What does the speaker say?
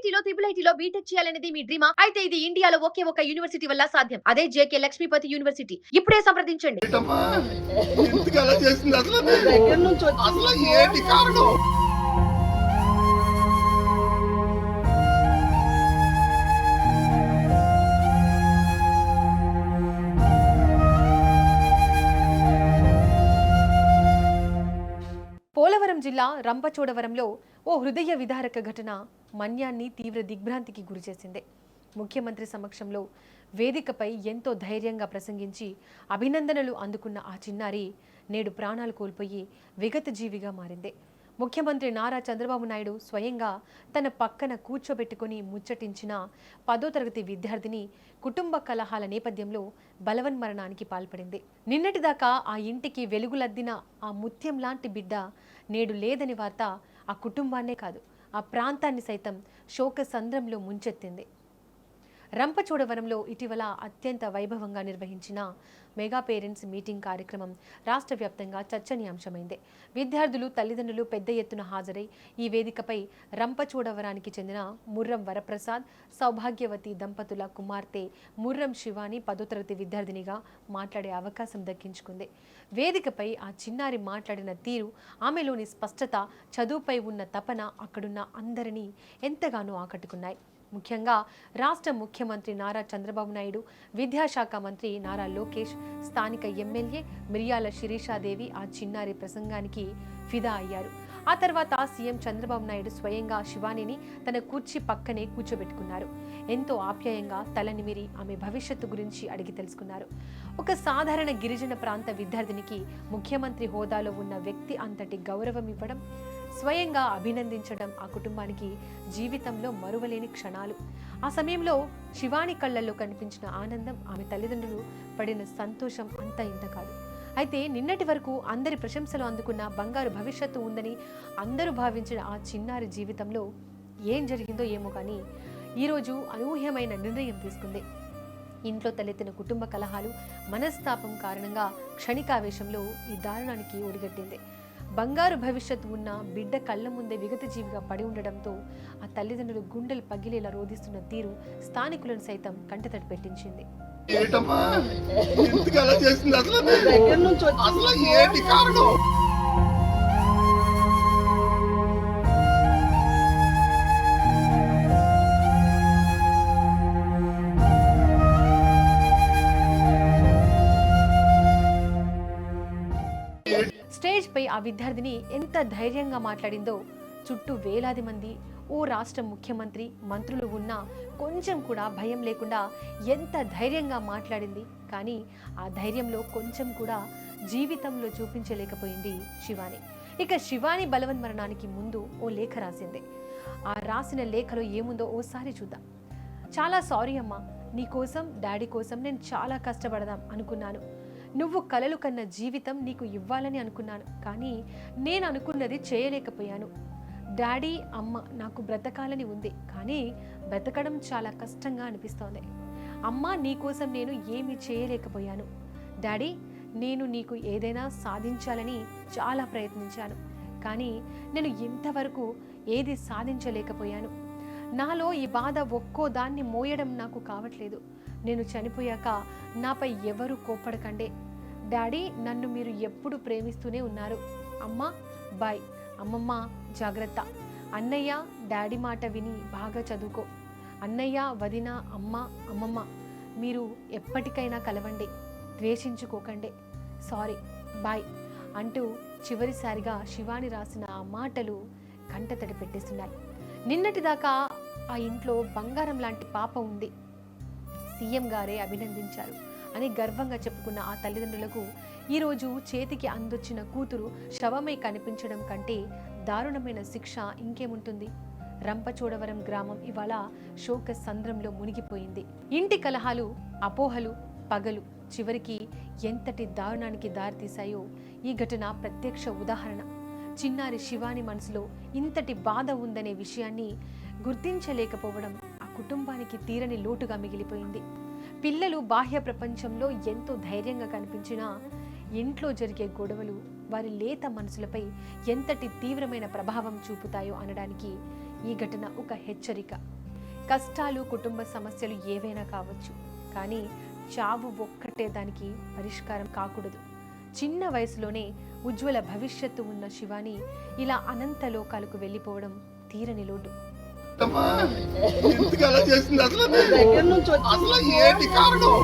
ఐఐటీలో IIITలో BTech చేయాలనేది మీ డ్రీమా? అయితే ఇది ఇండియాలో ఒకే ఒక యూనివర్సిటీ వల్ల సాధ్యం. అదే జేకే లక్ష్మీపతి యూనివర్సిటీ. ఇప్పుడే సంప్రదించండి. ఏంటమ్మా? ఎందుకు అలా చేసింది అసలు? అసలు ఏంటి కారణం? పోలవరం జిల్లా రంపచోడవరంలో ఓ హృదయ విదారక ఘటన మన్యాన్ని తీవ్ర దిగ్భ్రాంతికి గురిచేసింది. ముఖ్యమంత్రి సమక్షంలో వేదికపై ఎంతో ధైర్యంగా ప్రసంగించి అభినందనలు అందుకున్న ఆ చిన్నారి నేడు ప్రాణాలు కోల్పోయి విగత జీవిగా మారింది. ముఖ్యమంత్రి నారా చంద్రబాబు నాయుడు స్వయంగా తన పక్కన కూర్చోబెట్టుకుని ముచ్చటించిన 10వ తరగతి విద్యార్థిని కుటుంబ కలహాల నేపథ్యంలో బలవన్మరణానికి పాల్పడింది. నిన్నటిదాకా ఆ ఇంటికి వెలుగులద్దిన ఆ ముత్యం లాంటి బిడ్డ నేడు లేదని వార్త ఆ కుటుంబాన్నే కాదు, ఆ ప్రాంతాన్ని సైతం శోక సంద్రంలో ముంచెత్తింది. రంపచోడవరంలో ఇటీవల అత్యంత వైభవంగా నిర్వహించిన మెగా పేరెంట్స్ మీటింగ్ కార్యక్రమం రాష్ట్ర వ్యాప్తంగా చర్చనీయాంశమైంది. విద్యార్థులు, తల్లిదండ్రులు పెద్ద ఎత్తున హాజరై ఈ వేదికపై రంపచోడవరానికి చెందిన ముర్రం వరప్రసాద్, సౌభాగ్యవతి దంపతుల కుమార్తె ముర్రం శివాని 10వ తరగతి విద్యార్థినిగా మాట్లాడే అవకాశం దక్కించుకుంది. వేదికపై ఆ చిన్నారి మాట్లాడిన తీరు, ఆమెలోని స్పష్టత, చదువుపై ఉన్న తపన అక్కడున్న అందరినీ ఎంతగానో ఆకట్టుకున్నాయి. ముఖ్యంగా రాష్ట్ర ముఖ్యమంత్రి నారా చంద్రబాబు నాయుడు, విద్యాశాఖ మంత్రి నారా లోకేష్, స్థానిక ఎమ్మెల్యే మిర్యాల శిరీషాదేవి ఆ చిన్నారి ప్రసంగానికి ఫిదా అయ్యారు. ఆ తర్వాత సీఎం చంద్రబాబు నాయుడు స్వయంగా శివానిని తన కుర్చీ పక్కనే కూర్చోబెట్టుకున్నారు. ఎంతో ఆప్యాయంగా తలనిమిరి ఆమె భవిష్యత్తు గురించి అడిగి తెలుసుకున్నారు. ఒక సాధారణ గిరిజన ప్రాంత విద్యార్థినికి ముఖ్యమంత్రి హోదాలో ఉన్న వ్యక్తి అంతటి గౌరవం ఇవ్వడం, స్వయంగా అభినందించడం ఆ కుటుంబానికి జీవితంలో మరువలేని క్షణాలు. ఆ సమయంలో శివాని కళ్ళల్లో కనిపించిన ఆనందం, ఆమె తల్లిదండ్రులు పడిన సంతోషం అంతా ఇంత కాదు. అయితే నిన్నటి వరకు అందరి ప్రశంసలు అందుకున్న బంగారు భవిష్యత్తు ఉందని అందరూ భావించిన ఆ చిన్నారి జీవితంలో ఏం జరిగిందో ఏమో కానీ ఈరోజు అనూహ్యమైన నిర్ణయం తీసుకుంది. ఇంట్లో తలెత్తిన కుటుంబ కలహాలు, మనస్తాపం కారణంగా క్షణికావేశంలో ఈ దారుణానికి ఒడిగట్టింది. బంగారు భవిష్యత్తు ఉన్న బిడ్డ కళ్ళ ముందే విగత జీవిగా పడి ఉండడంతో ఆ తల్లిదండ్రులు గుండెలు పగిలేలా రోధిస్తున్న తీరు స్థానికులను సైతం కంటతడి పెట్టించింది. ఏంటమ్మా? ఎందుకు అలా చేసింది అసలు? అసలు ఏంటి కారణం? స్టేజ్ పై ఆ విద్యార్థిని ఎంత ధైర్యంగా మాట్లాడిందో, చుట్టూ వేలాది మంది, ఓ రాష్ట్ర ముఖ్యమంత్రి, మంత్రులు ఉన్నా కొంచెం కూడా భయం లేకుండా ఎంత ధైర్యంగా మాట్లాడింది. కానీ ఆ ధైర్యంలో కొంచెం కూడా జీవితంలో చూపించలేకపోయింది శివాని. ఇక శివాని బలవన్మరణానికి ముందు ఓ లేఖ రాసింది. ఆ రాసిన లేఖలో ఏముందో ఓసారి చూద్దాం. చాలా సారీ అమ్మా, నీ కోసం, డాడీ కోసం నేను చాలా కష్టపడదాం అనుకున్నాను. నువ్వు కలలు కన్న జీవితం నీకు ఇవ్వాలని అనుకున్నాను, కానీ నేను అనుకున్నది చేయలేకపోయాను. డాడీ, అమ్మ, నాకు బ్రతకాలని ఉంది, కానీ బ్రతకడం చాలా కష్టంగా అనిపిస్తోంది. అమ్మ, నీకోసం నేను ఏమీ చేయలేకపోయాను. డాడీ, నేను నీకు ఏదైనా సాధించాలని చాలా ప్రయత్నించాను, కానీ నేను ఇంతవరకు ఏది సాధించలేకపోయాను. నాలో ఈ బాధ ఒక్కో దాన్ని మోయడం నాకు కావట్లేదు. నేను చనిపోయాక నాపై ఎవరు కోప్పడకండే. డాడీ, నన్ను మీరు ఎప్పుడు ప్రేమిస్తూనే ఉన్నారు. అమ్మ, బాయ్. అమ్మమ్మ, జాగ్రత్త. అన్నయ్య, డాడీ మాట విని బాగా చదువుకో. అన్నయ్య, వదిన, అమ్మ, అమ్మమ్మ, మీరు ఎప్పటికైనా కలవండి, ద్వేషించుకోకండి. సారీ, బాయ్ అంటూ చివరిసారిగా శివాని రాసిన ఆ మాటలు కంటతడి పెట్టేస్తున్నాయి. నిన్నటిదాకా ఆ ఇంట్లో బంగారం లాంటి పాప ఉంది, సీఎం గారే అభినందించారు అని గర్వంగా చెప్పుకున్న ఆ తల్లిదండ్రులకు ఈరోజు చేతికి అందొచ్చిన కూతురు శవమై కనిపించడం కంటే దారుణమైన శిక్ష ఇంకేముంటుంది. రంపచోడవరం గ్రామం ఇవాళ శోక సంద్రంలో మునిగిపోయింది. ఇంటి కలహాలు, అపోహలు, పగలు చివరికి ఎంతటి దారుణానికి దారితీశాయో ఈ ఘటన ప్రత్యక్ష ఉదాహరణ. చిన్నారి శివాని మనసులో ఇంతటి బాధ ఉందనే విషయాన్ని గుర్తించలేకపోవడం ఆ కుటుంబానికి తీరని లోటుగా మిగిలిపోయింది. పిల్లలు బాహ్య ప్రపంచంలో ఎంతో ధైర్యంగా కనిపించినా ఇంట్లో జరిగే గొడవలు వారి లేత మనసులపై ఎంతటి తీవ్రమైన ప్రభావం చూపుతాయో అనడానికి ఈ ఘటన ఒక హెచ్చరిక. కష్టాలు, కుటుంబ సమస్యలు ఏవైనా కావచ్చు, కానీ చావు ఒక్కటే దానికి పరిష్కారం కాకూడదు. చిన్న వయసులోనే ఉజ్వల భవిష్యత్తు ఉన్న శివాని ఇలా అనంత లోకాలకు వెళ్ళిపోవడం తీరని లోటు. అమ్మా, ఎందుకు అలా చేసింది అసలు ఏంటి కారణం?